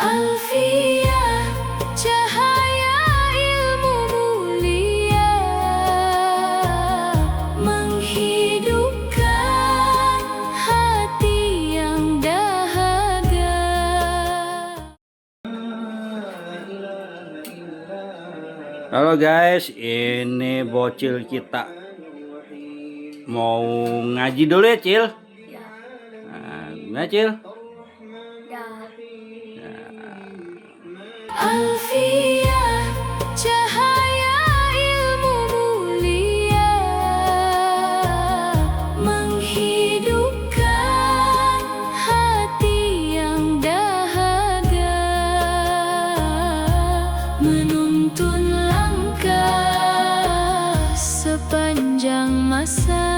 Alfiyah, cahaya ilmu mulia, menghidupkan hati yang dahaga. Halo guys, ini bocil kita mau ngaji dulu ya, Cil? Nah, Cil? Alfiyah, cahaya ilmu mulia, menghidupkan hati yang dahaga, menuntun langkah sepanjang masa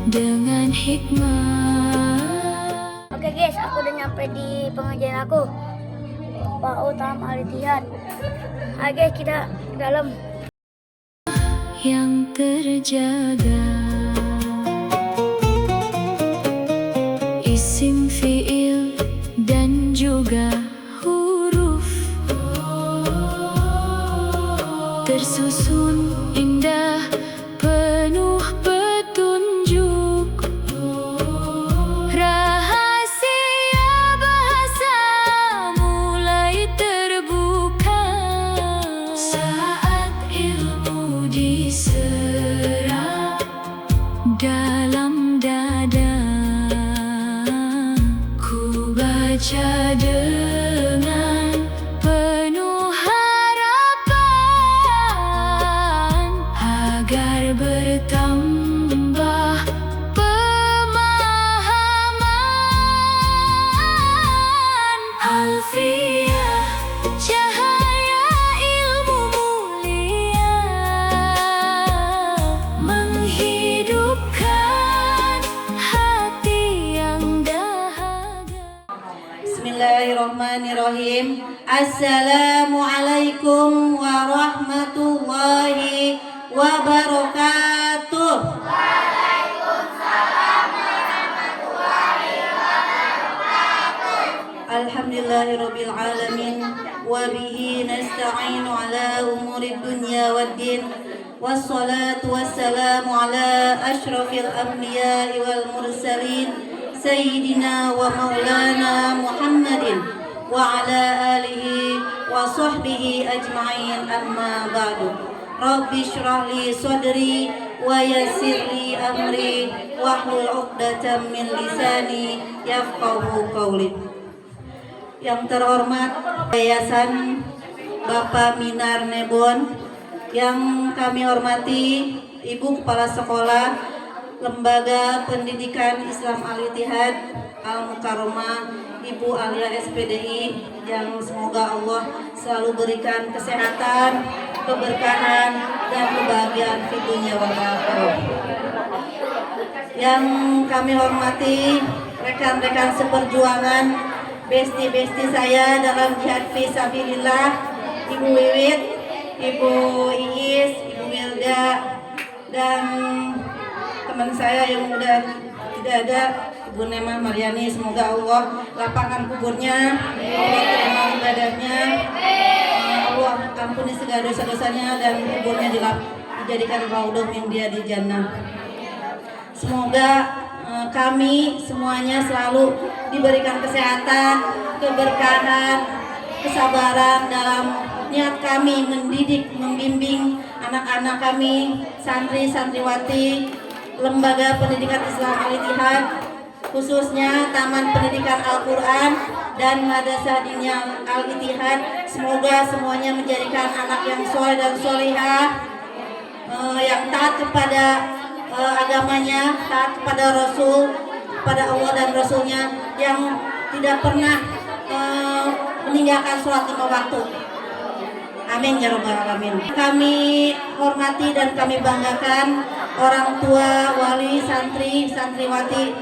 dengan hikmah. Oke guys, aku udah nyampe di pengajian aku. Pak Utama Al-Ittihad. Ayo guys, kita ke dalam. Yang terjaga, isim fiil dan juga huruf tersusun indah, penuh petunjuk, rahasia bahasa mulai terbuka saat ilmu diserap dalam dada. Ku baca dengan penuh harapan agar bertambah pemahaman. Alfiyah, cahaya ilmu mulia, menghidupkan hati yang dahaga. Bismillahirrahmanirrahim. Assalamualaikum warahmatullahi wabarakatuh. Alhamdulillahirabbil alamin wa bihi nasta'inu ala umuri dunya waddin wassalatu wassalamu ala asyrafil anbiya'i wal mursalin sayyidina wa maulana Muhammadin wa ala alihi wa sahbihi ajma'in, amma ba'du. Rabbi shrah li sadri wa yassir li amri wahlul 'uqdatam min lisani yafqahu qawli. Yang terhormat Yayasan Bapak Minar Nebon, yang kami hormati Ibu Kepala Sekolah Lembaga Pendidikan Islam Al-Ittihad Al-Mukarramah, Ibu Alia SPDI, yang semoga Allah selalu berikan kesehatan, keberkahan, dan kebahagiaan di dunia wal akhirah. Yang kami hormati rekan-rekan seperjuangan, besti-besti saya dalam jihad fisabilillah, Ibu Wiwit, Ibu Iis, Ibu Wilda, dan teman saya yang udah tidak ada, Ibu Nema Mariani. Semoga Allah lapangkan kuburnya, Allah terima ibadahnya, Allah ampuni segala dosa-dosanya, dan kuburnya dijadikan raudhah yang dia di jannah. Semoga kami semuanya selalu diberikan kesehatan, keberkahan, kesabaran dalam niat kami mendidik, membimbing anak-anak kami, santri-santriwati Lembaga Pendidikan Islam Al-Ittihad, khususnya Taman Pendidikan Al-Quran dan Madrasah Diniyah Al-Ittihad. Semoga semuanya menjadikan anak yang soleh dan solehah, yang taat kepada agamanya, taat kepada Rasul, kepada Allah dan Rasulnya, yang tidak pernah meninggalkan sholat 5 waktu. Amin ya rabbal alamin. Kami hormati dan kami banggakan orang tua, wali, santri, santriwati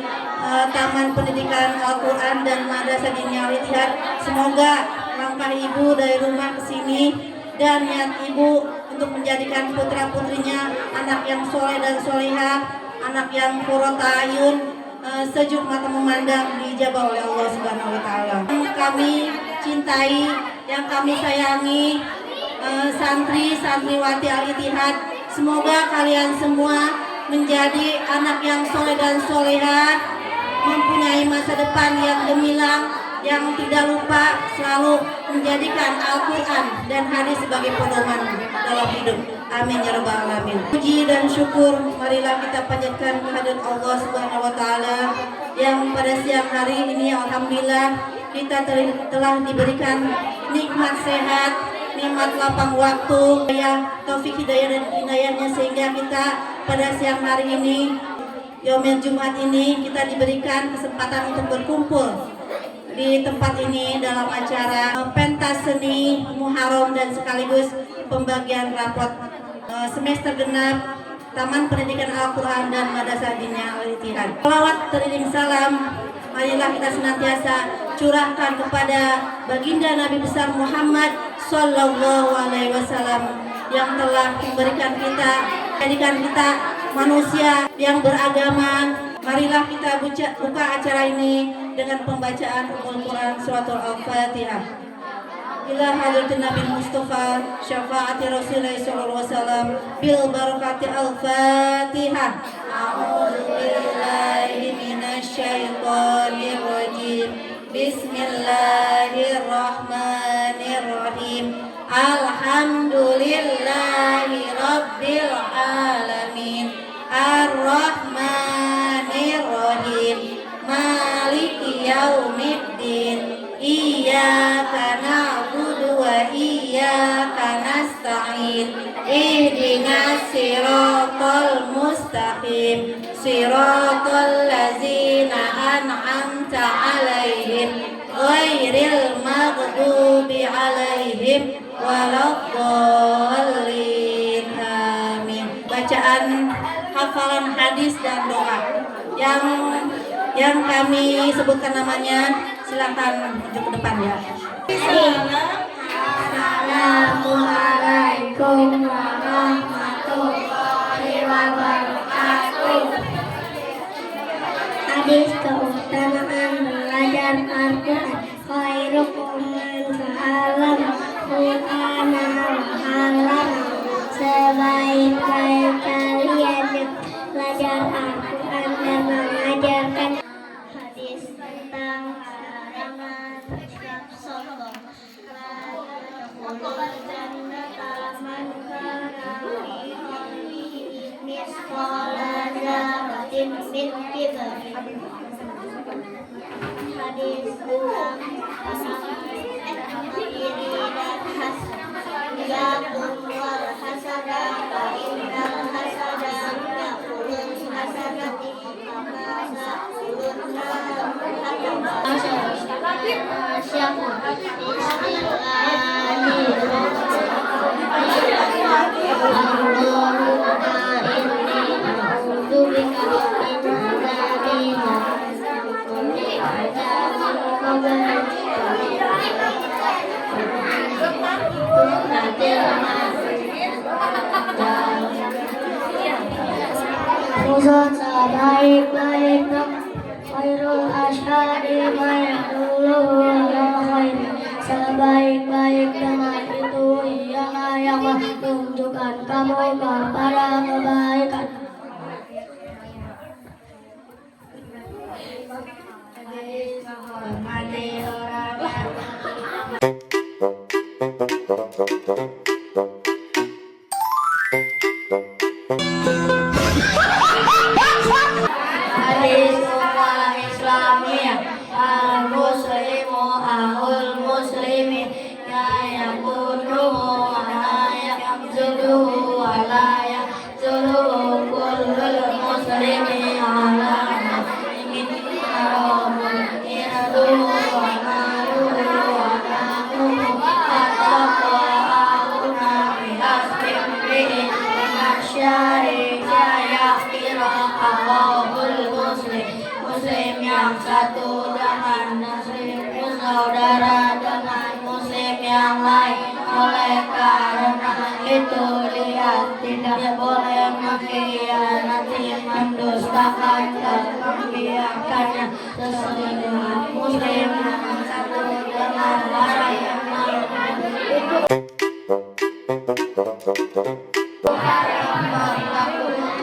Taman Pendidikan Al-Quran dan Madrasah Diniyah Al-Ittihad. Semoga langkah ibu dari rumah ke sini dan niat ibu untuk menjadikan putra-putrinya anak yang soleh dan solehah, anak yang qurrata ayun, sejuk mata memandang di dijabah oleh Allah Subhanahu wa taala. Kami cintai, yang kami sayangi, santriwati Al-Ittihad, semoga kalian semua menjadi anak yang soleh dan soleha, mempunyai masa depan yang gemilang, yang tidak lupa selalu menjadikan Al-Quran dan hadis sebagai pedoman dalam hidup. Amin ya rabbal alamin. Puji dan syukur marilah kita panjatkan kehadirat Allah Subhanahu wa taala yang pada siang hari ini alhamdulillah kita telah diberikan nikmat sehat, nikmat lapang waktu, taufik hidayah dan inayahnya, sehingga kita pada siang hari ini, Yaumil Jumat ini, kita diberikan kesempatan untuk berkumpul di tempat ini dalam acara pentas seni Muharram dan sekaligus pembagian rapot semester genap Taman Pendidikan Al-Quran dan Madrasah Diniyah Al-Ittihad. Salawat teriring salam marilah kita senantiasa curahkan kepada baginda Nabi besar Muhammad Sallallahu Alaihi Wasallam yang telah memberikan kita, jadikan kita manusia yang beragama. Marilah kita buka acara ini dengan pembacaan Al-Quran Surat Al-Fatihah. Ila hadratin Nabi Mustafa syafaati Rasulullah sallallahu alaihi wasallam bil barakati Al-Fatihah. A'udzu billahi minasy syaithanir rajim. Bismillahirrahmanirrahim. Alhamdulillahi rabbil alamin. Ar-Rahmanir-Rahim. Maliki yaumiddin. Iyyaka na'budu wa iyyaka nasta'in. Ihdinas siratal mustaqim. Siratal ladzina an'amta 'alaihim ghairil maghdubi alaihim waladdallin. Amin. Bacaan hafalan hadis dan doa yang kami sebutkan namanya, silakan maju ke depan ya. Assalamualaikum warahmatullahi wabarakatuh. Hadis keutamaan belajar Al-Quran. Khairukum man ta'allama Al-Quran wa 'allama. Sebaik-baik kalian yang belajar Al-Quran dan mengajarkan. Hadis tentang larangan bersikap sombong. Hadis tentang iri dan hasad. Yakum wal hasada fa innal hasada ya'kulul hasadati kama ta'kulun sebaik-baiknya khairul asyhadi ma yaqulu ala khair. Sebaik-baik teman itu ialah yang menunjukkan kamu kepada kebaikan. Hadis ummah Islamiyah. Al-muslimu ahul muslimin ya yaquduhu wa la yaqzuduhu wa la yaqzuduhu kullul muslimi ala muslimin haramun iraduhu wa maluhu wa namuhu attaqwa ahuna bihasbim bihi minasyari jayakira ahul muslim yang satu dengan muslim saudara dengan muslim yang lain. Oleh karena itu lihat tidak boleh mengkhianati, mendusta menciptakan dan membiarkannya sesuai dengan muslim yang satu dengan rasa yang itu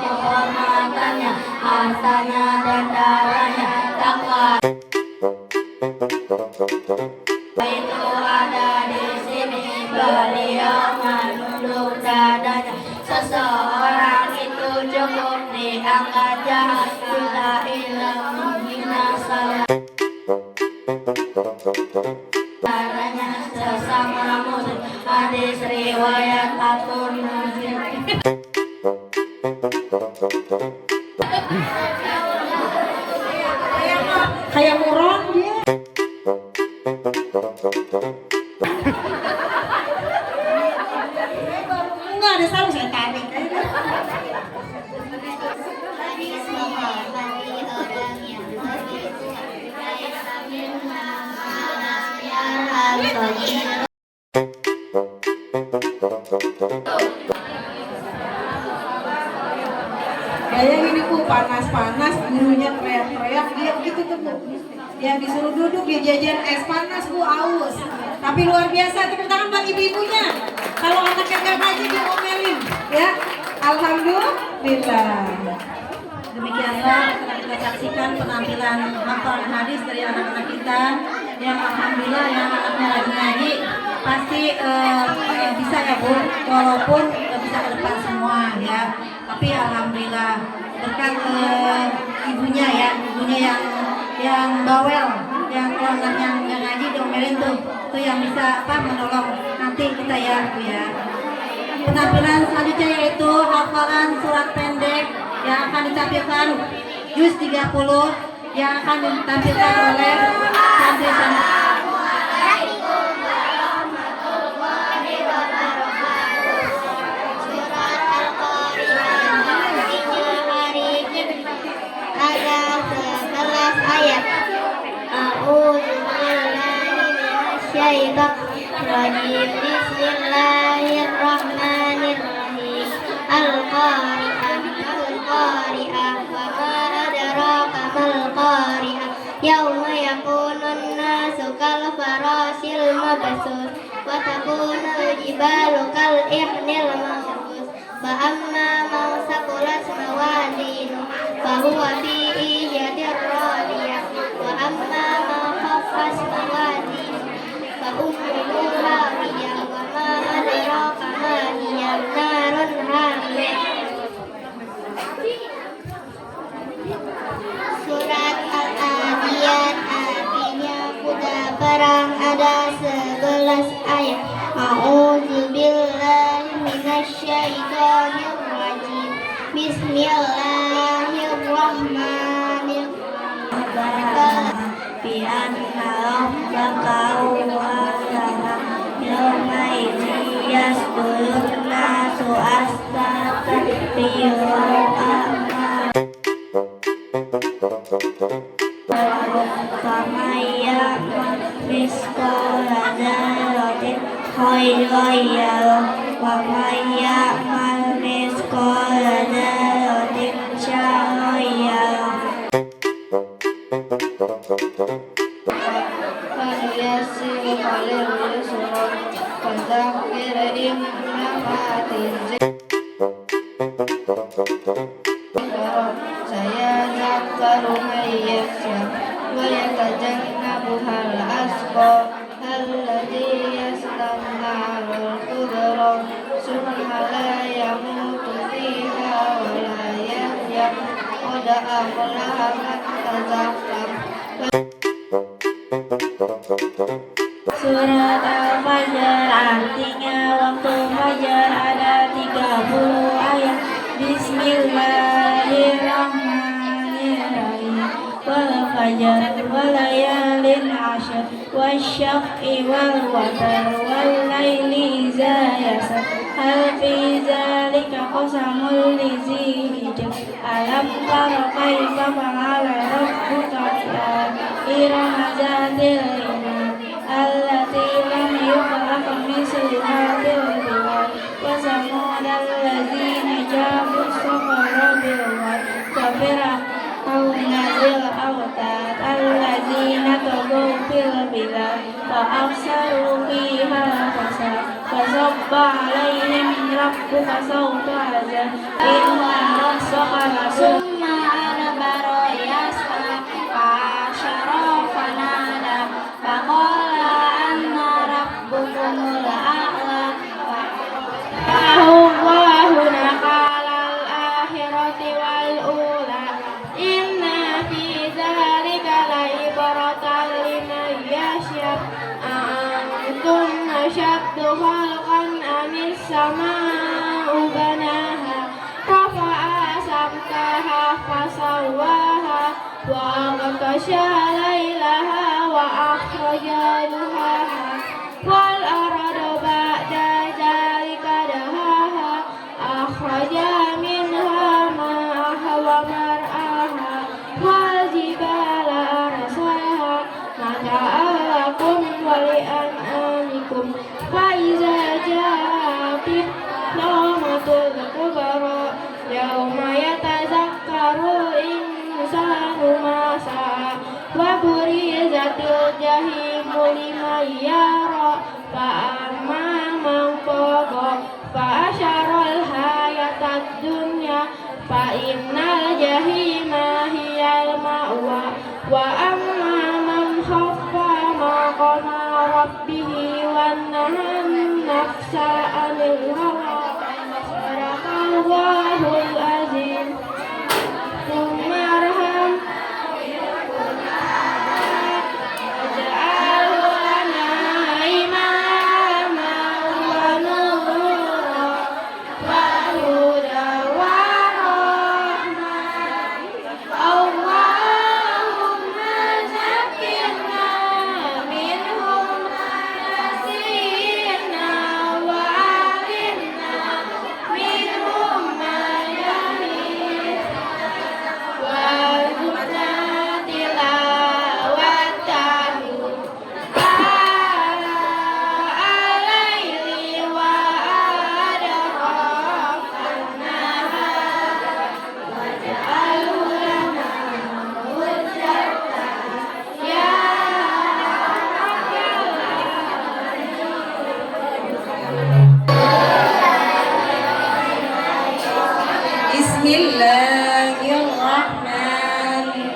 kehormatannya, hartanya dan darahnya takwa itu ada di sini. Beliau menunduk dadanya. Seseorang itu cukup diangkat jahat bila ilmu menghina salah. Caranya sesama muslim, hadis riwayat At-Tirmidzi. Kayak moron dia. Enggak ada salah, saya tarik. Kayak gini Bu, panas-panas, gurunya teriak-teriak, dia begitu tuh Bu. Yang disuruh duduk, dia jajan es panas Bu, aus. Tapi luar biasa, tepuk tangan buat ibu-ibunya. Kalau anaknya nggak ngaji diomelin, ya. Alhamdulillah. Demikianlah kita saksikan penampilan hafalan hadis dari anak-anak kita yang alhamdulillah yang anaknya lagi ngaji pasti bisa ya Bu, walaupun nggak bisa ke depan semua ya. Tapi alhamdulillah berkat ibunya ya, ibunya yang bawel, yang ngaji diomelin tuh yang bisa menolong nanti kita ya Bu ya. Penampilan selanjutnya yaitu hafalan surat pendek yang akan ditampilkan juz 30 yang akan ditampilkan oleh santri-santri. Ada 11 ayat. A'udzubillahiminasyaitonirrajim. Bismillahirrahmanirrahim. Al-Qari'ah, Al-Qari'ah, wa ma adraka mal-Qari'ah. Yauma yakunun nasu kal farasil mabsus wa takunul jibalu kal ihnil manfus. Fa amma man saqulat mawazinu fa huwa fi ijadir radiyah wa amma man khaffat mawazinu fa ummuhu hawiyah wa ma adraka ma hiya narun hamiyah. Surat Al-Adiyat artinya kuda perang, ada 11 ayat. A'udzubillahi minasyaitonirrajim. Bismillahirrahmanirrahim. Bi anna rabbaka huwa yawmaidin yasdurun nasu asbatan Famaya miskola dzarratin khairan yarah wa maya miskola dzarratin syarran yarah. Yasir qalil yusra fadzakir in nafatin saya zakaru mayyasya wa yatajannabuhal asqa alladhi yaslamuhal kubra summa la yamutu fiha wa la yahya qad aflaha man tazakkar. Surat Al-Fajr artinya waktu fajar, ada 30 ayat. Bismillahirrahmanirrahim. Wal fajr wal layalin 'ashr wasyaf'i wal watr wal laili idza yasr hal fi dzalika qasamul lizi hijr alam tara kaifa fa'ala rabbuka irama zatil imam allati lam yukhlaq mithluha fil bilad wa samud allazina jabu sakhara bil wad wa فأكثروا فيها فصب عليهم ربك صوت عذاب إن ربك ثم أدبر يسعى فحشر فنادى فقال أنا ربكم الأعلى الله نقال الآخرة والأولى إن في ذلك لعبرة لمن يخشى أأنتم أشد خلقا أم السماء بناها رفع سمكها فسواها وأغطش ليلها وأخرج ضحاها والأرض بعد ذلك دهاها أخرج منها ماءها ومرعاها والجبال أرساها متاعا لكم ولأنعامكم فإذا جاءت اليومة الكبرى يوم يتذكر الإنسان ما سعى وبرزت الجحيم لمن يرى فأما من طغى فأشر الحياة الدنيا فإن الجحيم هي المأوى وأما من خف مقام ربه ونهى النفس عن الهوى صدق الله العظيم ثم ارحم واجعله لنا إماما ونورا وهدى ورحمة اللهم ذكرنا منهم ما نسينا وعلمنا منهم ما جهلنا وارزقنا تلاوته آلاء الليل وأدراك النهار واجعله لنا حجة يا رب Bismillahirrahmanirrahim.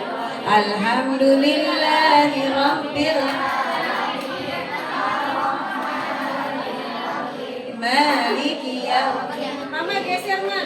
Alhamdulillahi rabbil alamin. Maliki yaumiddin. Mama geser, Ma.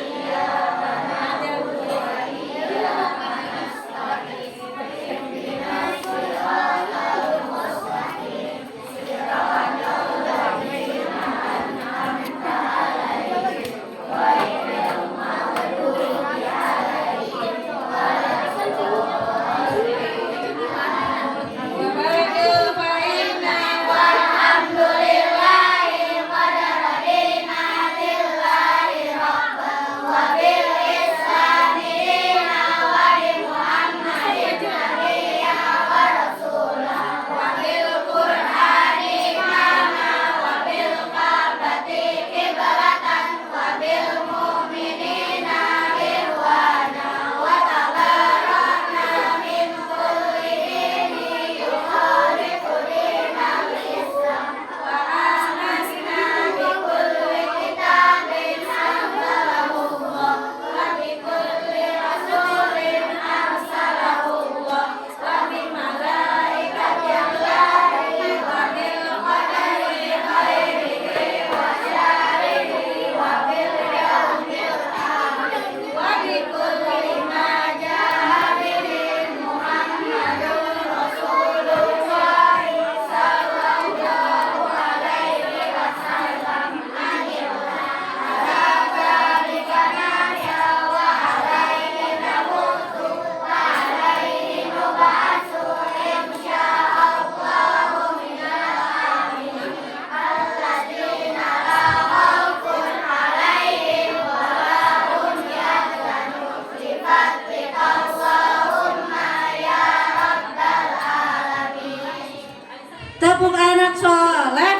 Tepuk anak soleh.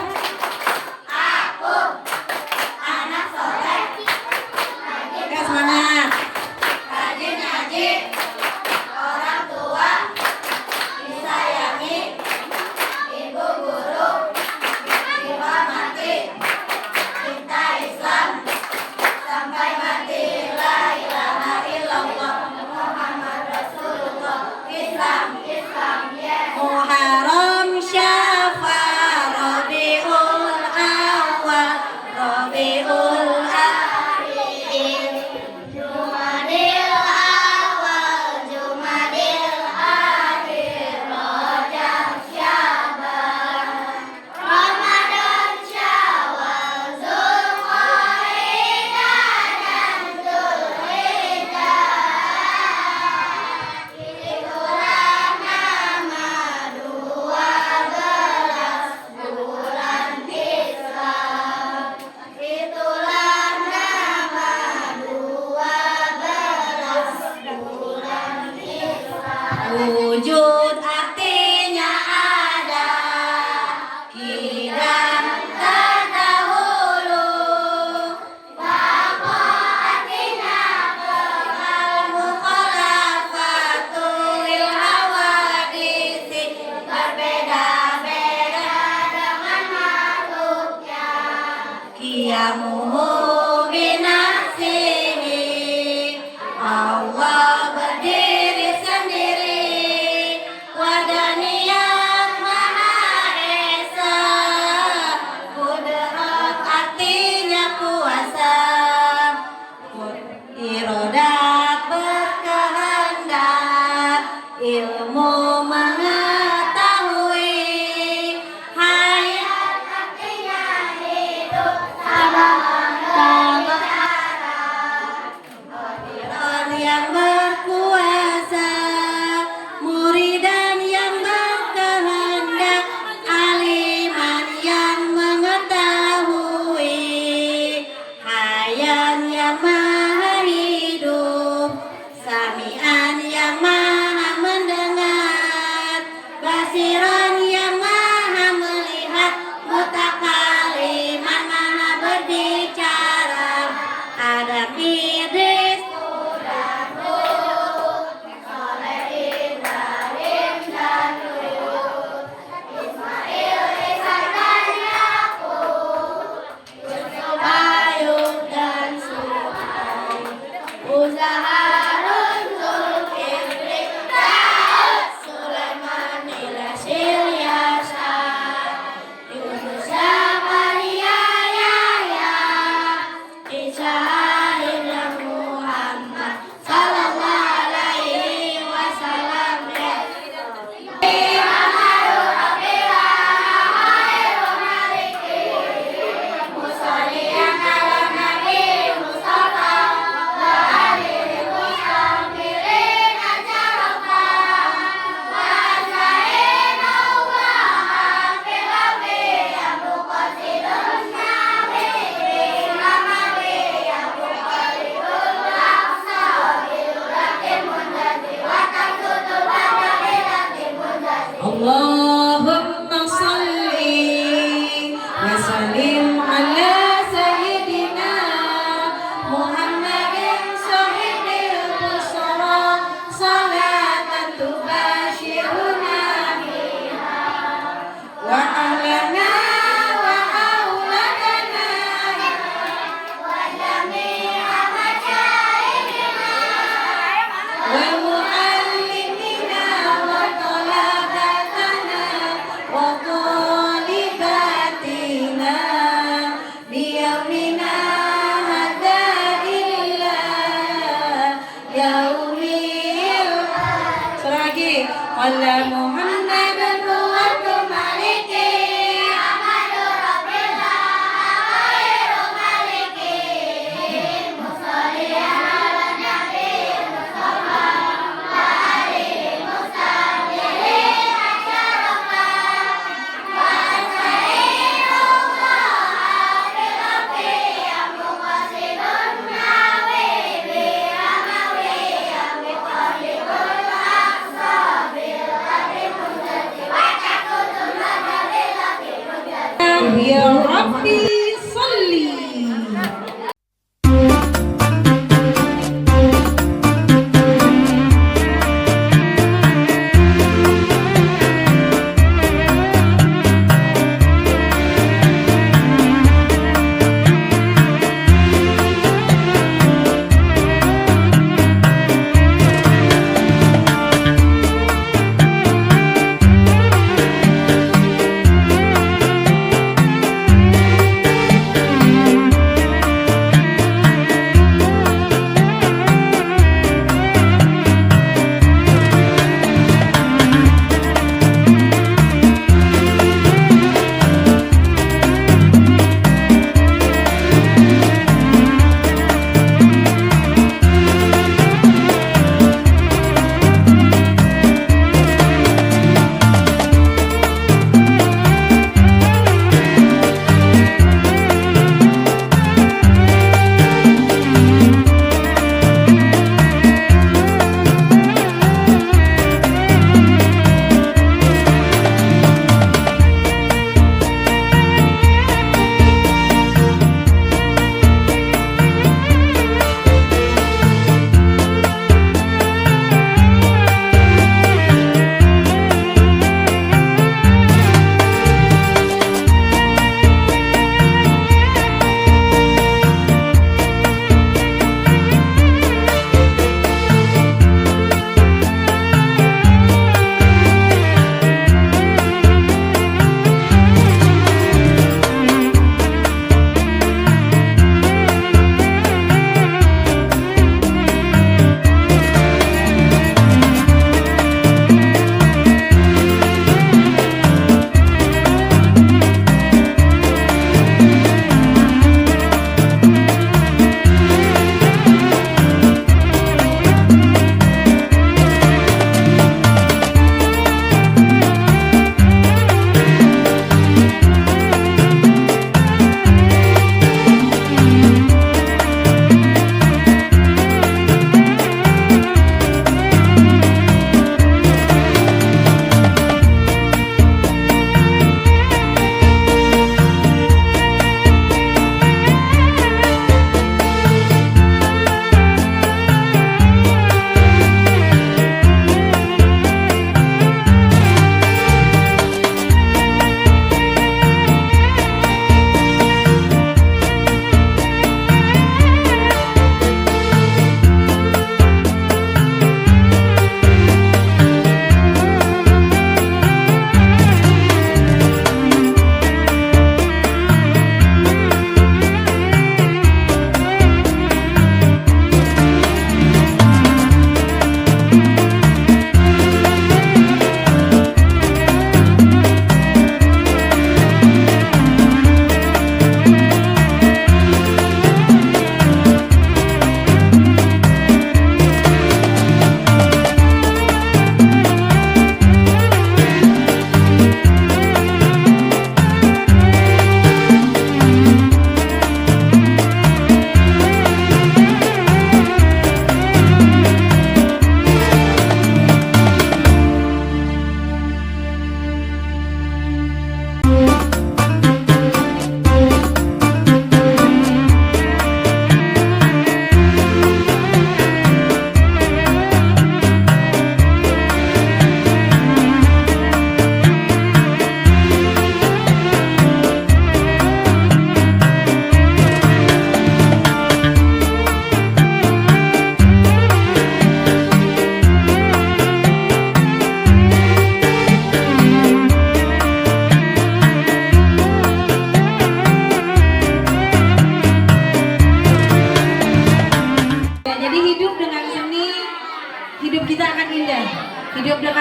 Oke, semangat. Rajin ngaji, orang tua disayangi, ibu ilamuhu binafsihi. Allah berdiri sendiri, wadaniyat Maha Esa. Kudrat artinya kuasa, irodat berkehendak, ilmu mengetahui, hayat artinya hidup sama-sama, Qadiran yang berkuasa, muridan yang berkehendak, aliman yang mengetahui, hayan yang maha hidup, sami'an yang maha mendengar, basiran yang maha melihat, mutakaliman maha berbicara. Adam Idris, Soleh Ibrahim dan Lut, Ismail Ishak dan Yakub, Yusuf Ayub dan Suhaib, Musa Harun Zulkifli Daud Sulaiman Ilyas Ilyasa, Yunus Zakaria Yahya, Isa Ibrahim Muhammad sallallahu alaihi wasallam. Allahumma salli wa sallim ala sayyidina Muhammadin sahibil busra, salatan tubashiruna biha wa ahlana wa auladana wa jami'a masyayikhina wa muallimina wa talabatana wa talibatina biyaumina hadza illa yaumil suragi qala Muhammadan wa maliki amadu rabbina khairu maliki musalli ala nabi mustafa wa alihi musallihin asyarafa wa astaghfirullah bi ya muqasidun nawi bi amawi ya muqasidun aqsa bil ladhi munjati wa takutun ladhi munjati ya rabbi salli.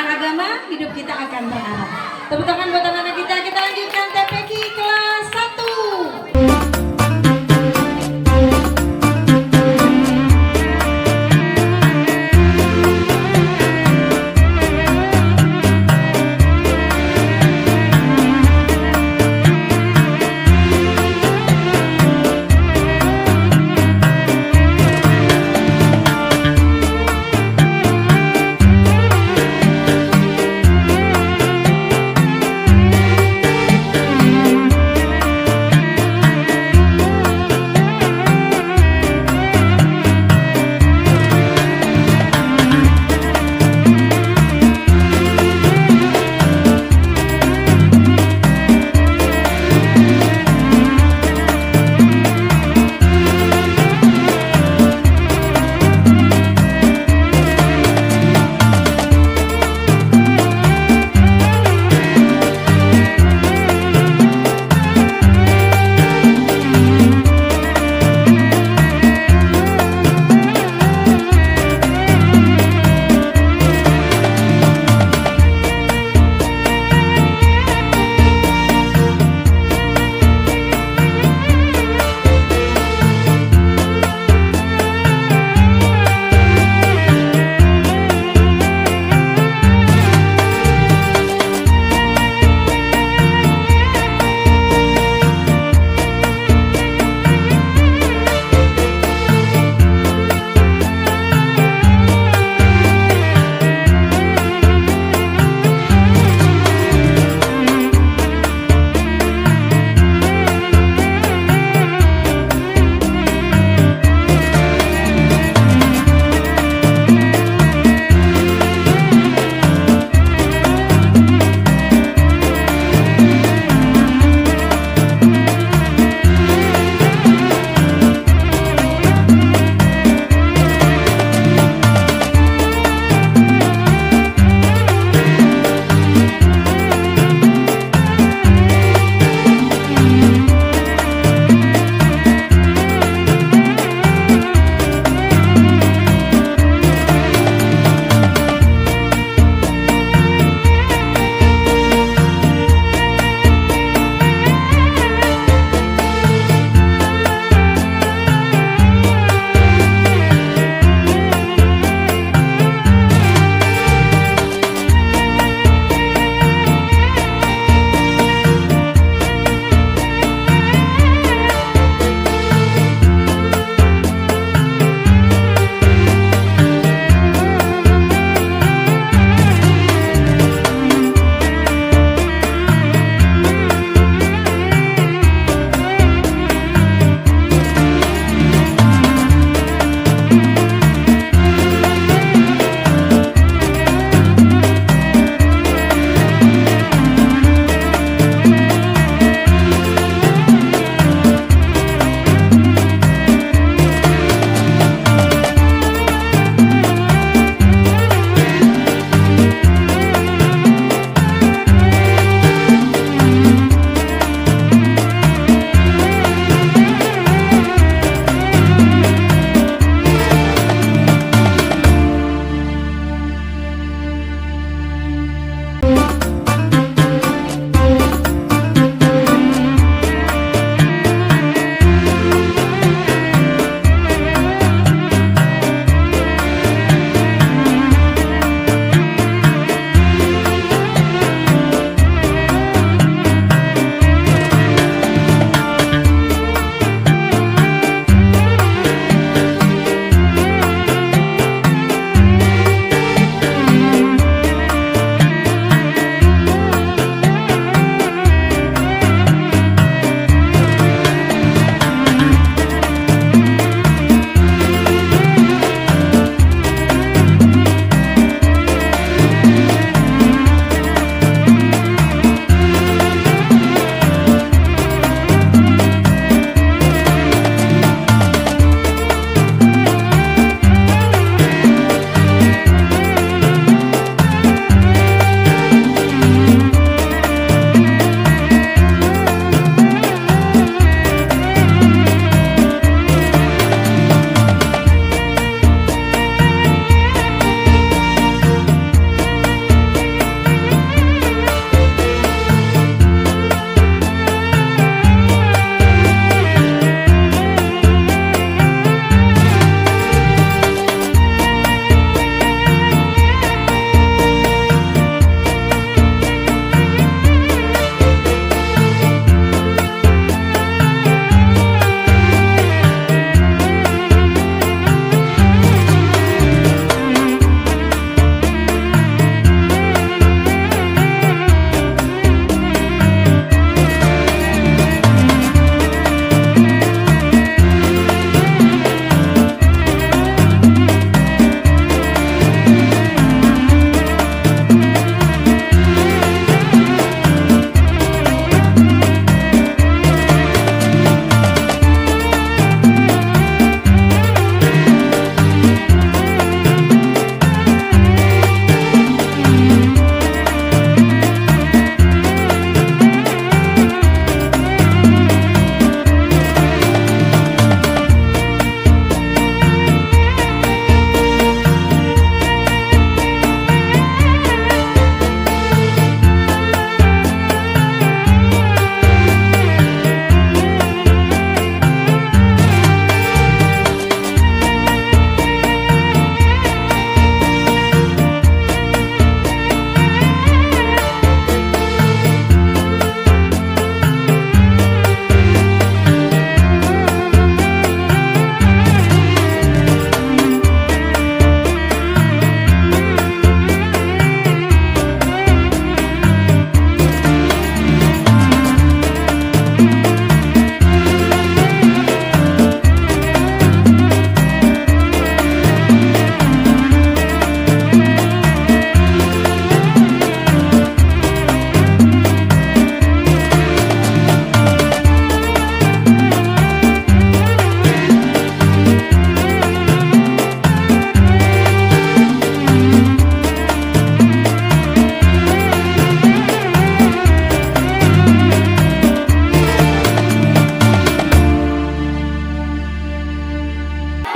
akan agama, hidup kita akan terarah. Tepuk tangan buat anak-anak kita. Kita lanjutkan TPQ kelas 1.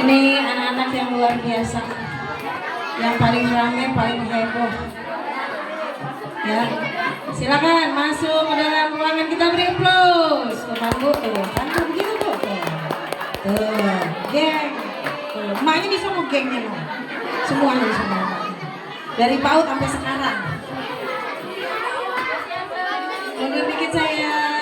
Ini anak-anak yang luar biasa, yang paling ramai, paling heboh. Ya, silakan masuk ke dalam ruangan, kita beri aplaus. Ke Pandu tuh, Pandu begitu tuh. Tuh, geng. Tuh, emaknya bisa mau gengnya loh. Semuanya bisa mau. Dari PAUD sampai sekarang. Mundur dikit sayang.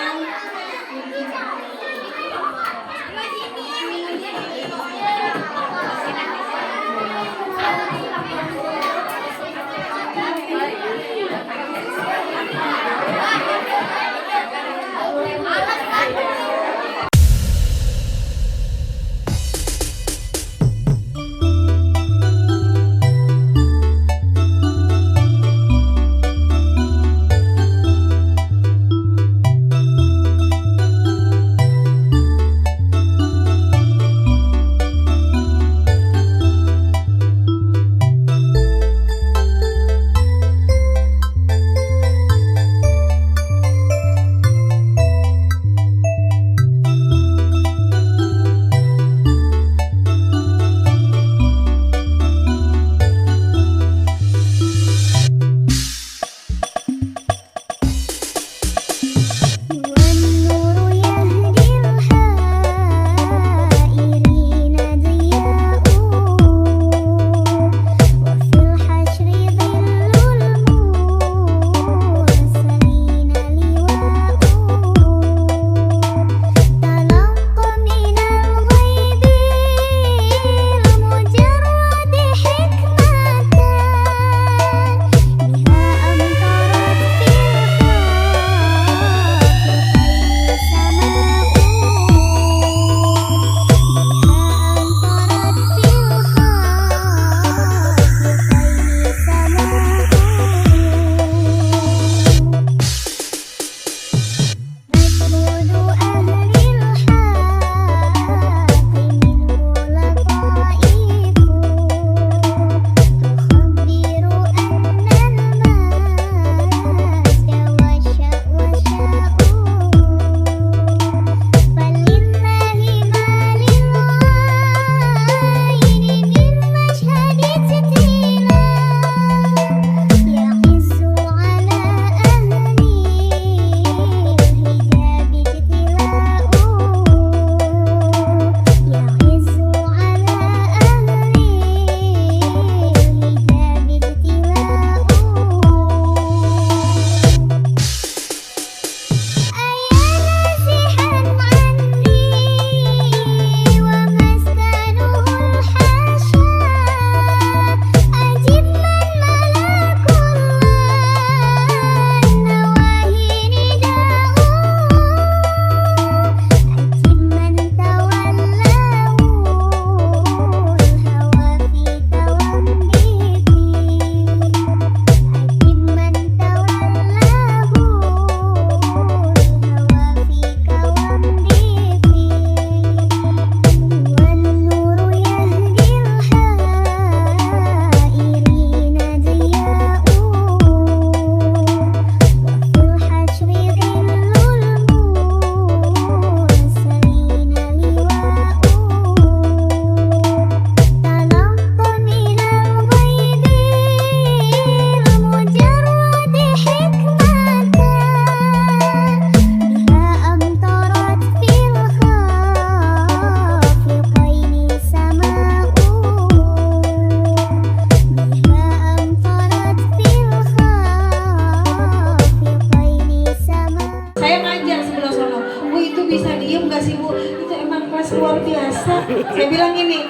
Saya bilang gini,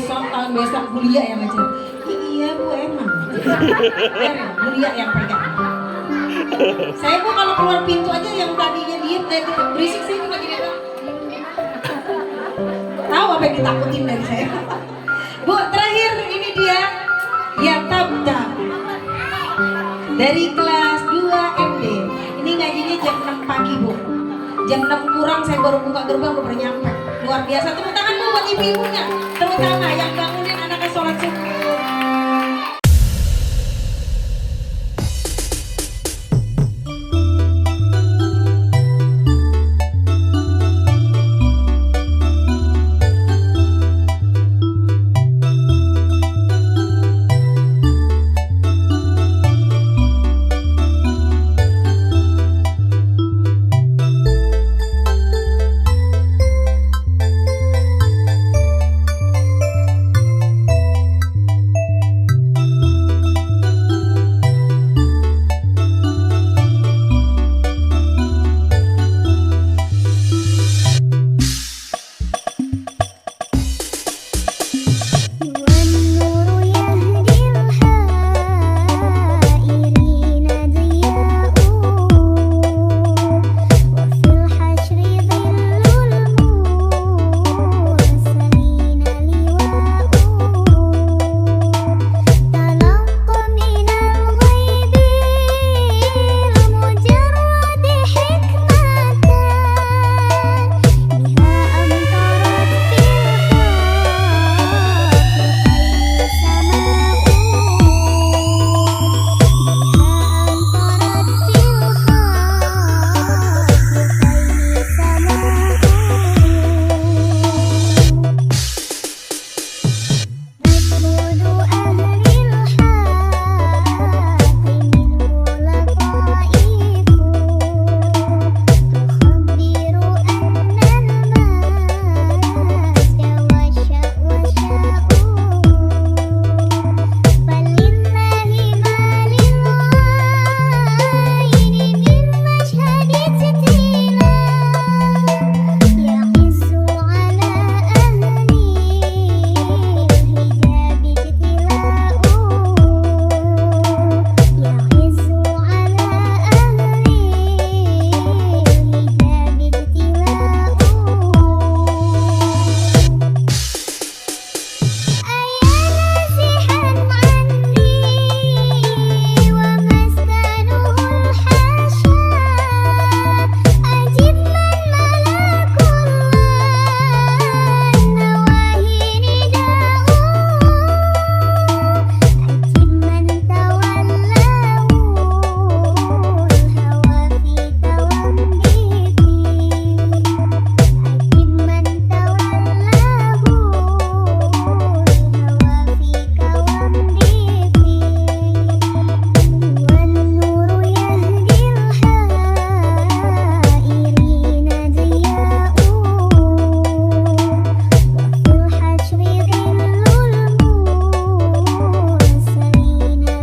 tahun besok Bulia yang ngajar. Iya Bu, emang. Bulia yang pegang. Saya Bu kalau keluar pintu aja yang tadinya diem, berisik sih ditakutin dari saya. Bu, terakhir ini dia ya Tabta dari kelas 2 MD. Ini ngajinya jam 6 pagi Bu. Jam 6 kurang saya baru buka gerbang udah nyampe. Luar biasa, tepuk tangan Bu buat ibu-ibunya, terutama yang bangunin anaknya sholat subuh. والنور يهدي الحائرين ضياء وفي الحشر ظل المرسلين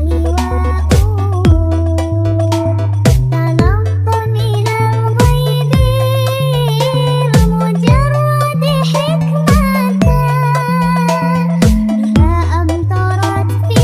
لواء تلقى من الغيب المجرد حكمة بها أمطرت في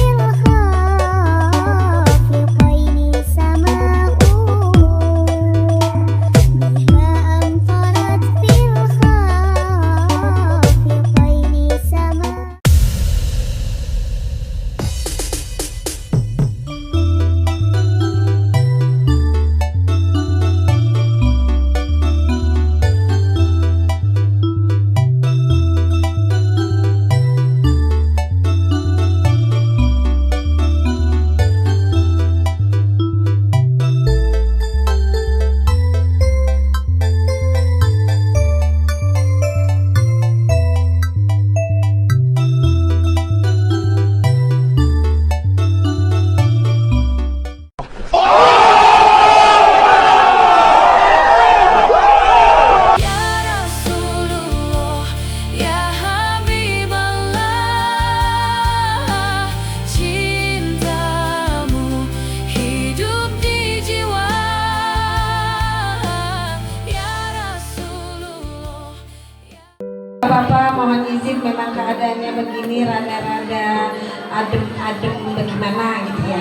Bapak mohon izin, memang keadaannya begini rada-rada adem-adem bagaimana gitu ya.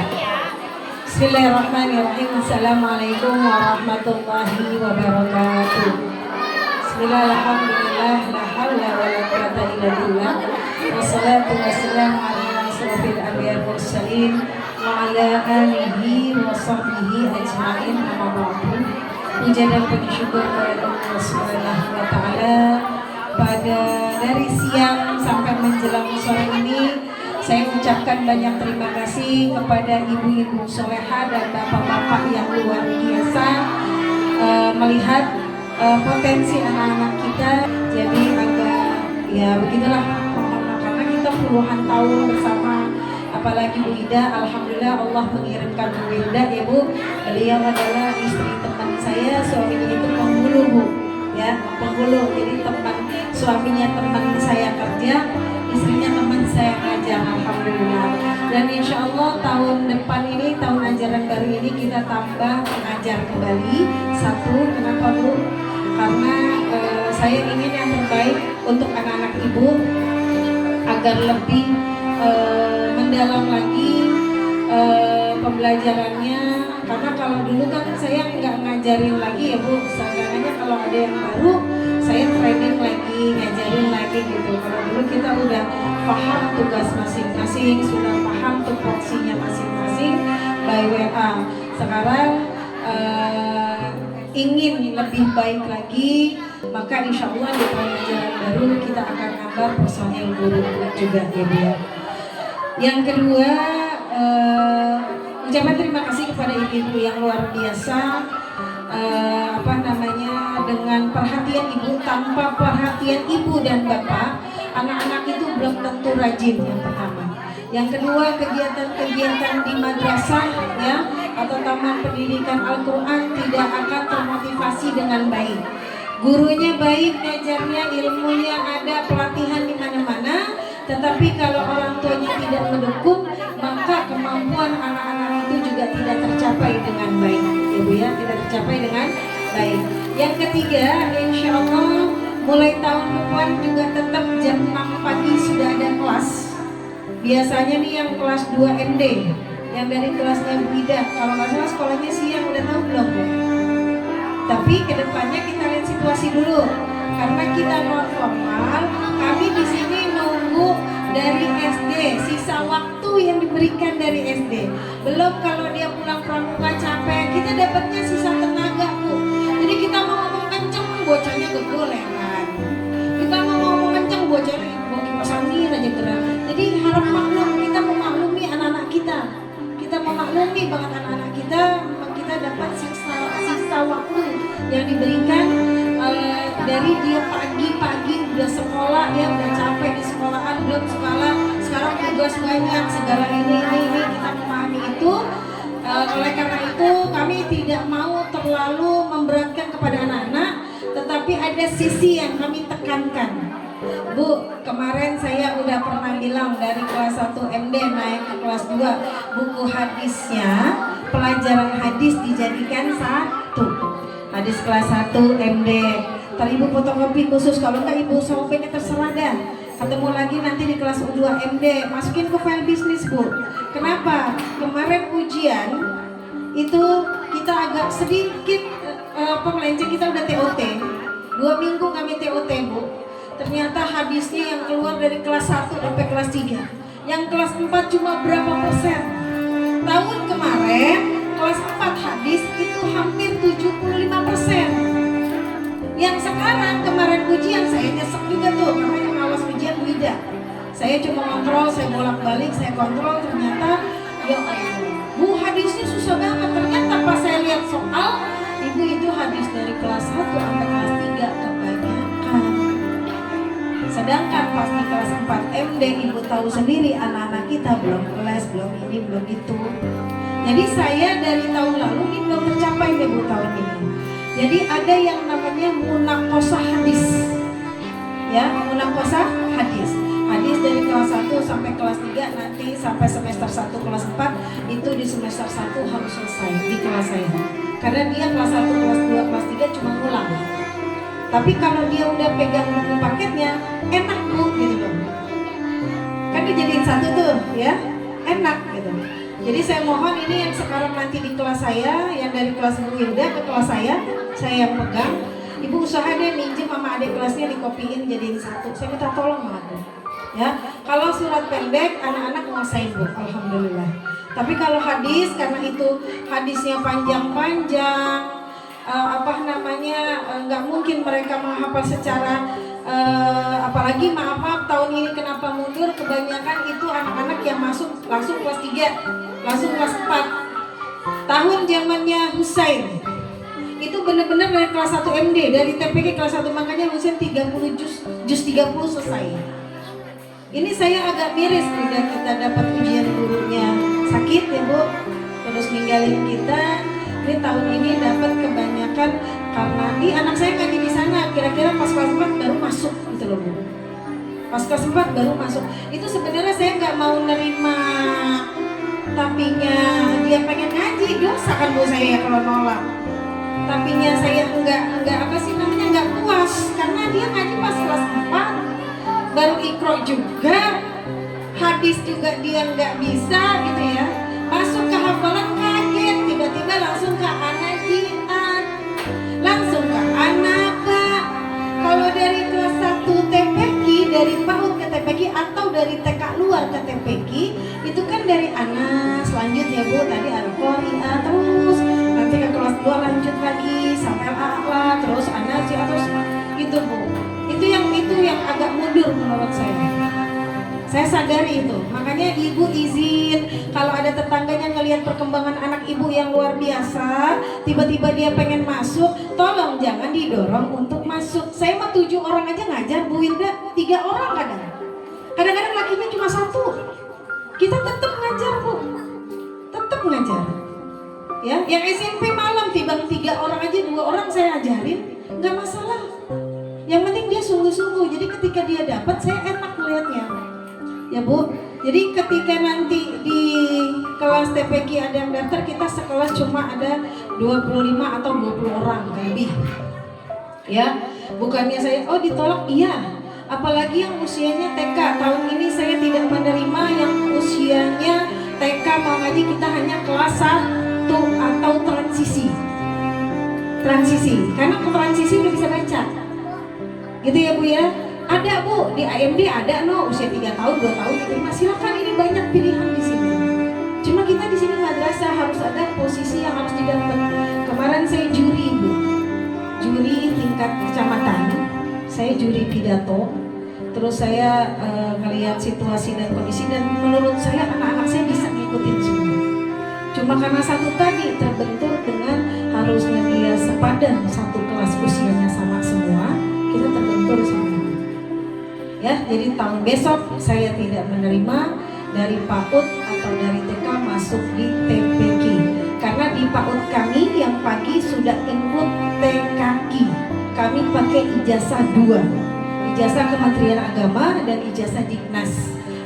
Bismillahirrahmanirrahim. Assalamualaikum warahmatullahi wabarakatuh. Bismillahirrahmanirrahim. La haula wala quwwata illa illallah. Wassalatu wassalamu ala asrofil anbiya'i wal mursalin wa ala alihi wa sahbihi ajma'in, amma ba'du. Puja dan puji syukur kepada Allah Subhanahu wa taala. Pada dari siang sampai menjelang sore ini, saya ucapkan banyak terima kasih kepada ibu-ibu soleha dan bapak-bapak yang luar biasa melihat potensi anak-anak kita. Jadi agak ya begitulah, karena kita puluhan tahun bersama, apalagi Bu Ida. Alhamdulillah Allah mengirimkan Bu Ida, ya Bu. Beliau adalah istri teman saya, suaminya itu penghulu, Bu, ya, penghulu. Jadi teman suaminya teman saya kerja, istrinya teman saya ngajar, alhamdulillah. Dan insya Allah tahun depan ini, tahun ajaran baru ini kita tambah mengajar kembali satu. Kenapa, Bu? Karena saya ingin yang terbaik untuk anak-anak ibu agar lebih mendalam lagi pembelajarannya. Karena kalau dulu kan saya nggak ngajarin lagi, ya Bu, seenggaknya kalau ada yang baru saya training lagi, ngajarin lagi gitu. Kalau dulu kita udah paham tugas masing-masing, sudah paham tupoksinya masing-masing by WA. Sekarang ingin lebih baik lagi, maka insya Allah di tahun ajaran baru kita akan nambah personil guru juga, ya Bu. Yang kedua, ucapan terima kasih kepada ibu-ibu yang luar biasa. Dengan perhatian ibu, tanpa perhatian ibu dan bapak, anak-anak itu belum tentu rajin. Yang pertama. Yang kedua, kegiatan-kegiatan di madrasah, ya, atau taman pendidikan Al-Quran tidak akan termotivasi dengan baik. Gurunya baik, ngajarnya, ilmunya ada, pelatihan di mana-mana, tetapi kalau orang tuanya tidak mendukung, maka kemampuan anak-anak itu juga tidak tercapai dengan baik, ya Bu, ya, tidak tercapai dengan baik. Yang ketiga, insya Allah mulai tahun depan juga tetap jam 6 pagi sudah ada kelas. Biasanya nih yang kelas 2 MD, yang dari kelasnya Bu Ida, kalau nggak salah sekolahnya siang, udah tahu belum, Bu? Tapi kedepannya kita lihat situasi dulu, karena kita non formal. Kami di sini nunggu dari SD, sisa waktu yang diberikan dari SD. Belum kalau dia pulang pramuka capek, kita dapatnya sisa tenaga, Bu. Jadi kita mau ngomong kenceng, bocahnya kegolengan. Kita mau ngomong kenceng, bocahnya mau kipas angin aja gerak. Jadi harap maklum, kita memaklumi anak-anak kita. Kita memaklumi banget anak-anak kita. Kita dapat sisa waktu yang diberikan dari dia pagi-pagi udah sekolah, dia udah capek di sekolahan, belum sekolah, sekarang tugas banyak, segala ini kita memahami itu. Oleh karena itu kami tidak mau terlalu memberatkan kepada anak-anak, tetapi ada sisi yang kami tekankan. Bu, kemarin saya udah pernah bilang dari kelas 1 MD naik ke kelas 2, buku hadisnya, pelajaran hadis dijadikan 1. Hadis kelas 1 MD. Ntar ibu fotokopi khusus, kalau enggak ibu sobeknya terserah dah. Ketemu lagi nanti di kelas 2 MD, masukin ke file bisnis, Bu. Kenapa? Kemarin ujian itu kita agak sedikit melenceng, kita udah TOT 2 minggu kami TOT, Bu. Ternyata hadisnya yang keluar dari kelas 1 sampai kelas 3, yang kelas 4 cuma berapa persen. Tahun kemarin kelas 4 hadis itu hampir 75%. Yang sekarang kemarin ujian saya nyesek juga tuh, karena yang ngawas ujian Bu Ida. Saya cuma kontrol, saya bolak-balik, saya kontrol, ternyata ya Allah, Bu, hadisnya susah banget. Ternyata pas saya lihat soal, ibu itu hadis dari kelas 1 sampai kelas 3 kebanyakan. Sedangkan pas di kelas 4 MD, ibu tahu sendiri anak-anak kita belum kelas, belum ini, belum itu. Jadi saya dari tahun lalu ini belum tercapai deh, Bu, tahun ini. Jadi ada yang namanya munaqashah hadis, ya, munaqashah hadis. Hadis dari kelas 1 sampai kelas 3, nanti sampai semester 1 kelas 4 itu di semester 1 harus selesai di kelas saya. Karena dia kelas 1, kelas 2, kelas 3 cuma ngulang. Tapi kalau dia udah pegang buku paketnya, enak, Bu, gitu loh. Kan dijadiin satu tuh, ya, enak gitu. Jadi saya mohon ini yang sekarang nanti di kelas saya, yang dari kelas Bu Hilda ke kelas saya yang pegang. Ibu usaha deh minjem sama adik kelasnya dikopiin jadiin satu. Saya minta tolong banget Bu. Ya, kalau surat pendek anak-anak nguasain Bu, alhamdulillah. Tapi kalau hadis, karena itu hadisnya panjang-panjang, nggak mungkin mereka menghafal secara apalagi maaf tahun ini kenapa mundur, kebanyakan itu anak-anak yang masuk langsung kelas 3, langsung kelas 4. Tahun zamannya Husain itu benar-benar dari kelas 1 MD, dari TPG kelas 1, makanya Husain 30 juz 30 selesai. Ini saya agak miris, udah kita dapat ujian gurunya sakit ya Bu, terus ninggalin kita. Ini tahun ini dapat kebanyakan karena anak saya ngaji di sana, kira-kira pas kelas 4 baru masuk gitu loh Bu. Pas kelas 4 baru masuk. Itu sebenarnya saya nggak mau nerima, tapinya dia pengen ngaji, dosa kan Bu saya kalau nolak. Tapinya saya nggak puas karena dia ngaji pas kelas 4, baru ikro juga, hadis juga dia nggak bisa gitu ya. Masuk ke hafalan kaget, tiba-tiba langsung ke anajian, langsung ke anaba. Kalau dari kelas 1 TPQ, dari PAUD ke TPQ atau dari TK luar ke TPQ, itu kan dari anas, lanjut ya Bu, tadi Al-Qari'ah, terus nanti ke kelas 2 lanjut lagi sampai Al-A'la, terus anas ya, terus itu Bu. Itu yang agak mundur menurut saya. Saya sadari itu, makanya ibu izin kalau ada tetangganya ngelihat perkembangan anak ibu yang luar biasa, tiba-tiba dia pengen masuk, tolong jangan didorong untuk masuk. Saya mah 7 orang aja ngajar Bu Wilda, 3 orang kadang-kadang lakinya cuma 1, kita tetap ngajar Bu, tetap ngajar. Ya, yang SMP malam timbang 3 orang aja, 2 orang saya ajarin, nggak masalah. Yang penting dia sungguh-sungguh, jadi ketika dia dapat saya enak melihatnya. Ya Bu, jadi ketika nanti di kelas TPQ ada yang daftar, kita sekelas cuma ada 25 atau 20 orang lebih. Ya, bukannya saya ditolak, iya. Apalagi yang usianya TK, tahun ini saya tidak menerima yang usianya TK mau ngaji, kita hanya kelas 1 atau transisi. Karena ke transisi udah bisa baca. Gitu ya Bu ya. Ada Bu, di AMD ada usia 3 tahun, 2 tahun, 5. Silakan, ini banyak pilihan di sini. Cuma kita di sini madrasah harus ada posisi yang harus didapat. Kemarin saya juri Bu, juri tingkat kecamatan. Saya juri pidato. Terus saya ngelihat situasi dan kondisi, dan menurut saya anak-anak saya bisa ngikutin semua. Cuma karena satu tadi terbentur dengan harusnya dia sepadan satu kelas usianya sama semua, kita terbentur sama. Ya, jadi tahun besok saya tidak menerima dari PAUD atau dari TK masuk di TPQ. Karena di PAUD kami yang pagi sudah include TKQ. Kami pakai ijazah 2. Ijazah Kementerian Agama dan ijazah Diknas.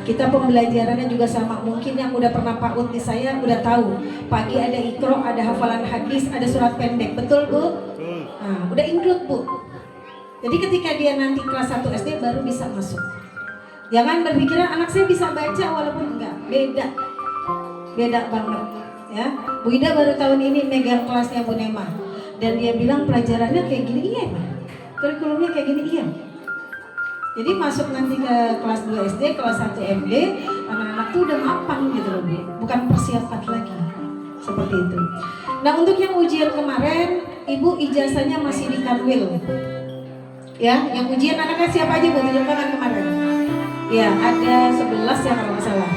Kita pembelajarannya juga sama. Mungkin yang udah pernah PAUD di saya udah tahu. Pagi ada ikro, ada hafalan hadis, ada surat pendek. Betul Bu? Nah, udah include Bu. Jadi ketika dia nanti kelas 1 SD baru bisa masuk. Jangan berpikiran anak saya bisa baca walaupun enggak. Beda banget ya. Bu Ida baru tahun ini megang kelasnya Bu Nema, dan dia bilang pelajarannya kayak gini, iya kurikulumnya kayak gini, iya. Jadi masuk nanti ke kelas 2 SD, kelas 1 MD, anak-anak tuh udah mapan gitu loh Bu. Bukan persiapan lagi. Seperti itu. Nah, untuk yang ujian kemarin, Ibu ijazahnya masih di Kanwil. Ya, yang ujian anaknya siapa aja Bu? Tunjukkan kan kemarin. Ya, ada 11 ya kalau nggak salah.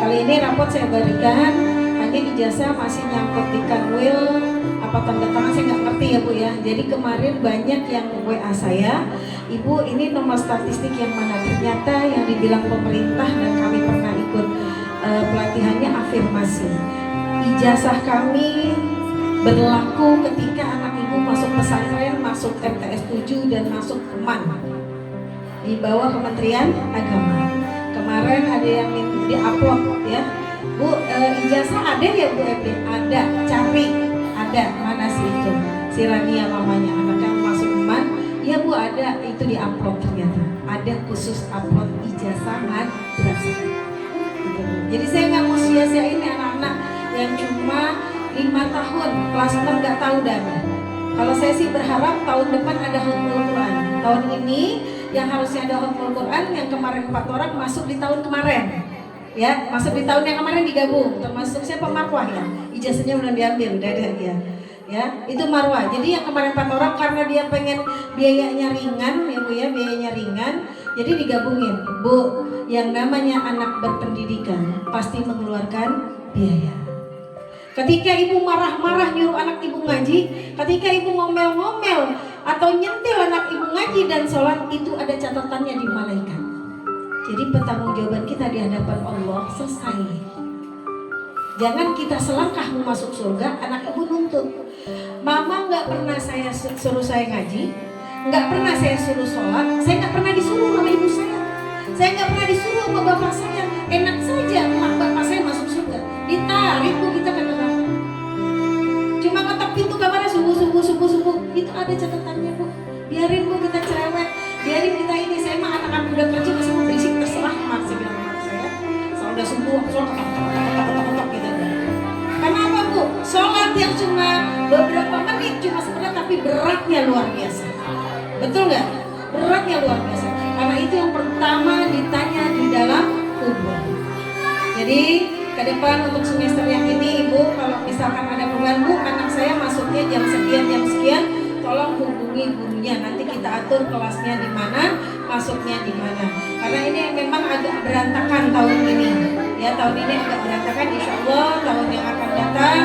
Kali ini rapot saya berikan, hanya ijazah masih nyangkut di Kanwil, apa tanda tangan saya nggak ngerti ya Bu ya. Jadi kemarin banyak yang WA saya, Ibu ini nomor statistik yang mana? Ternyata yang dibilang pemerintah dan kami pernah ikut pelatihannya afirmasi. Ijazah kami berlaku ketika anak ibu masuk pesantren, masuk MTS 7 dan masuk MAN di bawah Kementerian Agama. Kemarin ada yang di-upload ya, Bu, ijazah ada ya Bu FD? Ada, cari, ada, mana sih itu? Si Rania mamanya, anak yang masuk MAN, ya Bu ada, itu di-upload ternyata. Ada khusus upload ijazah madrasah. Gitu. Jadi saya nggak mau sia-siain anak-anak yang cuma 5 tahun, kelas 6 nggak tahu dana. Kalau saya sih berharap tahun depan ada Hafdzul Quran. Tahun ini yang harusnya ada Hafdzul Quran, yang kemarin 4 orang masuk di tahun kemarin. Ya, masuk di tahun yang kemarin digabung. Termasuk siapa? Marwah ya. Ijazahnya belum diambil, udah ada ya. Ya, itu Marwah. Jadi yang kemarin 4 orang karena dia pengen biayanya ringan ya Bu ya, biayanya ringan. Jadi digabungin. Bu, yang namanya anak berpendidikan pasti mengeluarkan biaya. Ketika ibu marah-marah nyuruh anak ibu ngaji, ketika ibu ngomel-ngomel atau nyentil anak ibu ngaji dan sholat, itu ada catatannya di malaikat. Jadi pertanggungjawaban kita di hadapan Allah selesai. Jangan kita selangkah mau masuk surga, anak ibu nuntut. Mama nggak pernah saya suruh saya ngaji, nggak pernah saya suruh sholat, saya nggak pernah disuruh sama ibu saya nggak pernah disuruh sama bapak saya. Enak saja mak bapak saya masuk surga, ditarik Bu kita ke neraka. Cuma ngetok pintu kamarnya subuh, itu ada catatannya Bu. Biarin Bu kita cerewet, biarin kita ini. Saya mah anak-anak udah kerja masih mau berisik, terserah mak saya bilang sama saya. Soal udah subuh, soal ketok gitu. Karena apa Bu? Sholat yang cuma beberapa menit, cuma sebentar, tapi beratnya luar biasa. Betul nggak? Beratnya luar biasa. Karena itu yang pertama ditanya di dalam kubur. Jadi ke depan untuk semester yang ini Ibu, kalau misalkan ada keluhan Bu, anak saya masuknya jam sekian, tolong hubungi gurunya. Nanti kita atur kelasnya di mana, masuknya di mana. Karena ini memang agak berantakan tahun ini. Ya, tahun ini agak berantakan. Insya Allah tahun yang akan datang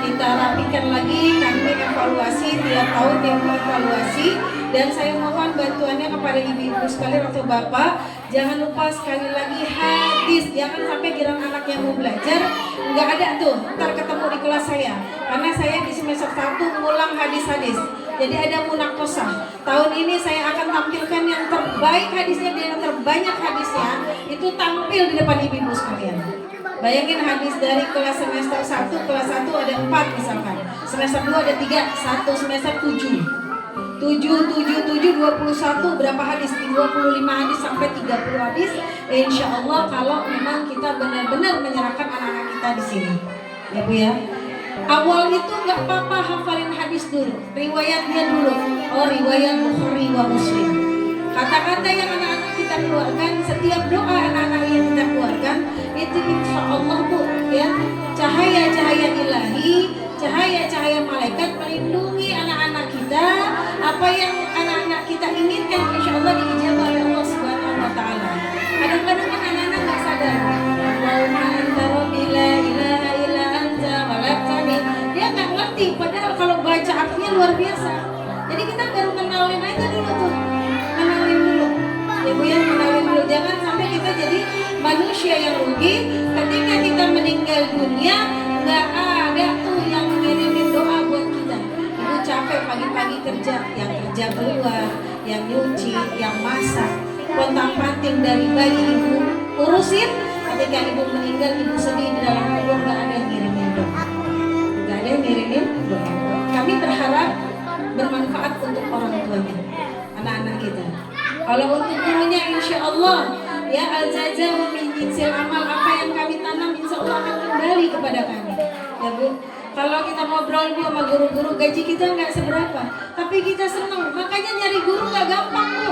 kita rapikan lagi, kami evaluasi tiap tahun yang evaluasi. Dan saya mohon bantuannya kepada ibu-ibu sekalian atau bapak, jangan lupa sekali lagi hadis. Jangan sampai girang anaknya mau belajar nggak ada tuh, ntar ketemu di kelas saya. Karena saya di semester 1 ngulang hadis-hadis. Jadi ada munakosah. Tahun ini saya akan tampilkan yang terbaik hadisnya dan yang terbanyak hadisnya itu tampil di depan ibu-ibu sekalian. Bayangin hadis dari kelas semester 1, kelas 1 ada 4 misalkan. Semester 2 ada 3, 1 semester 7. 21 berapa hadis? 25 hadis sampai 30 hadis. Insya Allah kalau memang kita benar-benar menyerahkan anak-anak kita di sini. Ya Bu ya. Awal itu nggak apa-apa hafalin hadis dulu, riwayatnya dulu. Oh, riwayat Bukhari wa Muslim. Kata-kata yang anak-anak kita keluarkan, setiap doa anak-anak yang kita keluarkan itu insya Allah Bu ya, cahaya-cahaya ilahi, cahaya-cahaya malaikat melindungi anak-anak kita. Apa yang anak-anak kita inginkan insya Allah diijabah oleh Allah Subhanahu wa Ta'ala. Kadang-kadang kan anak-anak nggak sadar. Allahumma anta rabbi la ilaha illa anta khalaqtani. Dia nggak ngerti, padahal kalau baca artinya luar biasa. Jadi kita baru kenalin aja dulu tuh, kenalin dulu. Ya Bu ya, kenalin dulu. Jangan sampai kita jadi manusia yang rugi ketika kita meninggal dunia nggak ada tuh yang ngirimin doa buat kita. Ibu capek pagi-pagi kerja, yang kerja keluar, yang nyuci, yang masak, pontang-panting dari bayi ibu urusin. Ketika ibu meninggal, ibu sedih di dalam kubur, nggak ada yang ngirimin doa, nggak ada yang ngirimin doa. Kami berharap bermanfaat untuk orang tuanya, anak-anak kita. Kalau untuk gurunya insya Allah ya al-jazaa min jinsil amal, apa yang kami tanam insya Allah akan kembali kepada kami. Ya Bu, kalau kita ngobrol Bu sama guru-guru, gaji kita nggak seberapa, tapi kita senang. Makanya nyari guru nggak gampang Bu.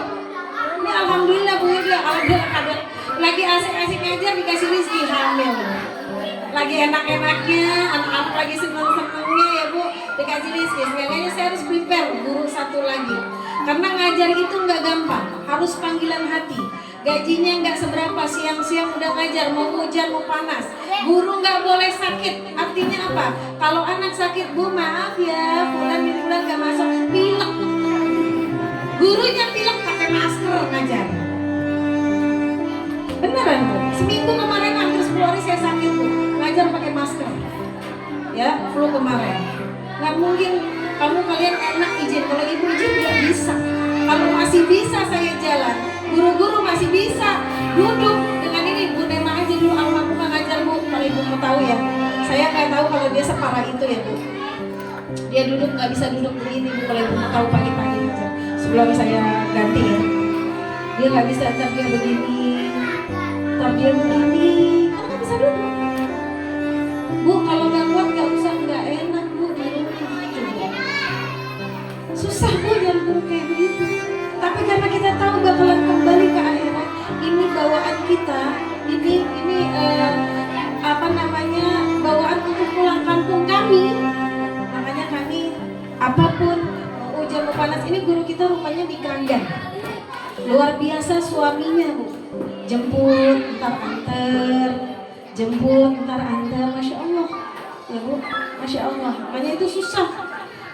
Ini alhamdulillah Bu ya, alhamdulillah kadang lagi asik-asik ngajar dikasih rezeki hamil. Lagi enak-enaknya, anak-anak lagi seneng-senengnya ya Bu, dikasih rezeki. Sebenarnya saya harus prepare guru satu lagi. Karena ngajar itu nggak gampang, harus panggilan hati. Gajinya nggak seberapa, siang-siang udah ngajar, mau hujan mau panas. Guru nggak boleh sakit. Artinya apa? Kalau anak sakit, Bu maaf ya, bulan nggak masuk, pilek. Gurunya pilek pakai masker ngajar. Beneran Bu. Seminggu kemarin hampir 10 hari saya sakit Bu, ngajar pakai masker. Ya, flu kemarin. Nggak mungkin kamu kalian enak izin, kalau ibu izin nggak bisa. Kalau masih bisa saya jalan, guru-guru masih bisa duduk dengan ini. Bu Nema aja dulu almarhumah ngajar Bu, kalau ibu mau tahu ya. Saya nggak tahu kalau dia separah itu ya Bu. Dia duduk nggak bisa duduk begini Bu, kalau ibu mau tahu pagi-pagi aja. Sebelum saya ganti ya, dia nggak bisa ntar dia begini, ntar dia begini, karena nggak bisa duduk. Bu kalau nggak kuat nggak usah, nggak enak Bu di rumah gitu. nyambung kayak begitu. Tapi karena kita tahu bakalan kembali ke akhirat, ini bawaan kita, ini apa namanya, bawaan untuk pulang kampung kami. Makanya kami apapun mau hujan mau panas, ini guru kita rupanya di Keranggan. Luar biasa suaminya, Bu. Jemput, ntar antar, jemput, ntar antar, masya Allah, ya Bu, masya Allah. Makanya itu susah.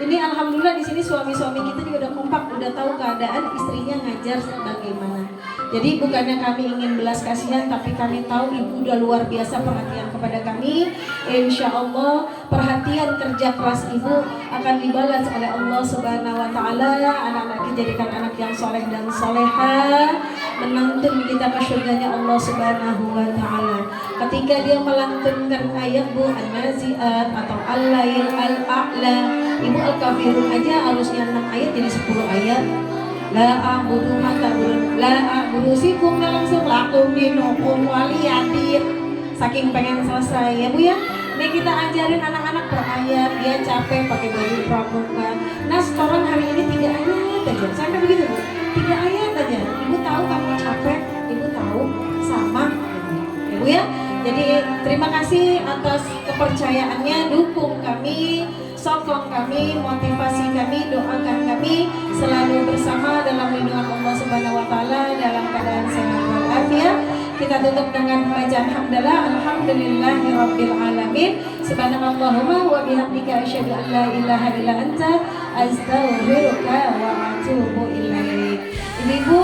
Ini alhamdulillah di sini suami-suami kita juga udah kompak, udah tahu keadaan istrinya ngajar bagaimana. Jadi bukannya kami ingin belas kasihan, tapi kami tahu ibu udah luar biasa perhatian kepada kami. Insya Allah perhatian kerja keras ibu akan dibalas oleh Allah Subhanahu Wa Taala. Anak-anak dijadikan anak yang soleh dan soleha, menuntun kita ke surganya Allah Subhanahu Wa Taala. Ketika dia melantunkan ayat Bu An-Nazi'at atau Al-Lail Al-A'la, Ibu Al-Kafirun aja harusnya 6 ayat jadi 10 ayat. La a'budu ma ta'budun, la a'budu sikum langsung lakum dinukum waliyadin. Saking pengen selesai ya Bu ya. Ini kita ajarin anak-anak per ayat, dia capek pakai baju pramuka. Nah, setoran hari ini 3 ayat aja. Sampai begitu Bu. 3 ayat aja. Ibu tahu kamu capek, ibu tahu sama. Ya Bu ya. Jadi terima kasih atas kepercayaannya, dukung kami, sokong kami, motivasi kami, doakan kami selalu bersama dalam lindungan Allah Subhanahu Wa Taala dalam keadaan sehat walafiat. Kita tutup dengan bacaan hamdalah, alhamdulillahirabbil alamin. Subhanallahumma wa bihamdika asyhadu an la ilaha illa anta astaghfiruka wa atubu ilaik. Ibu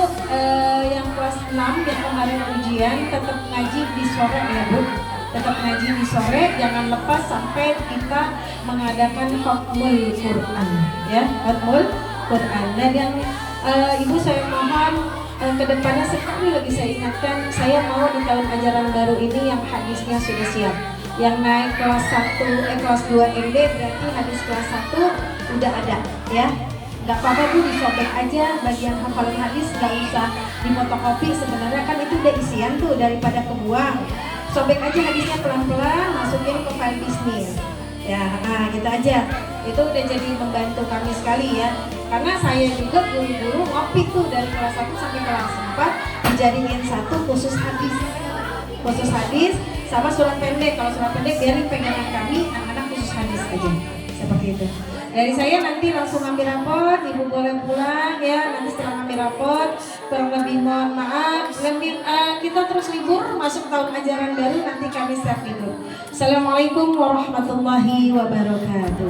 yang kelas 6 yang kemarin ujian tetap ngaji di sore ya Bu. Tetap ngaji di sore, jangan lepas sampai kita mengadakan khatmul Quran ya, khatmul Quran. Nah, yang Ibu saya mohon kedepannya sekali lagi saya ingatkan, saya mau di tahun ajaran baru ini yang hadisnya sudah siap. Yang naik kelas 2 MD berarti hadis kelas 1 udah ada ya. Gak apa-apa Bu, disobek aja bagian hafalan hadis, gak usah difotokopi. Sebenarnya kan itu udah isian tuh, daripada kebuang. Sobek aja hadisnya pelan-pelan, masukin ke file bisnis. Ya, nah gitu aja. Itu udah jadi membantu kami sekali ya. Karena saya juga guru-guru ngopi tuh dari kelas 1 sampai kelas 4 dijadiin satu khusus hadis. Khusus hadis sama surat pendek. Kalau surat pendek biarin pegangan kami, anak-anak khusus hadis aja. Seperti itu. Dari saya nanti langsung ambil rapot, Ibu boleh pulang ya. Nanti setelah ambil rapot, kurang lebih mohon maaf. Kita terus libur masuk tahun ajaran baru, nanti kami siap libur. Assalamualaikum warahmatullahi wabarakatuh.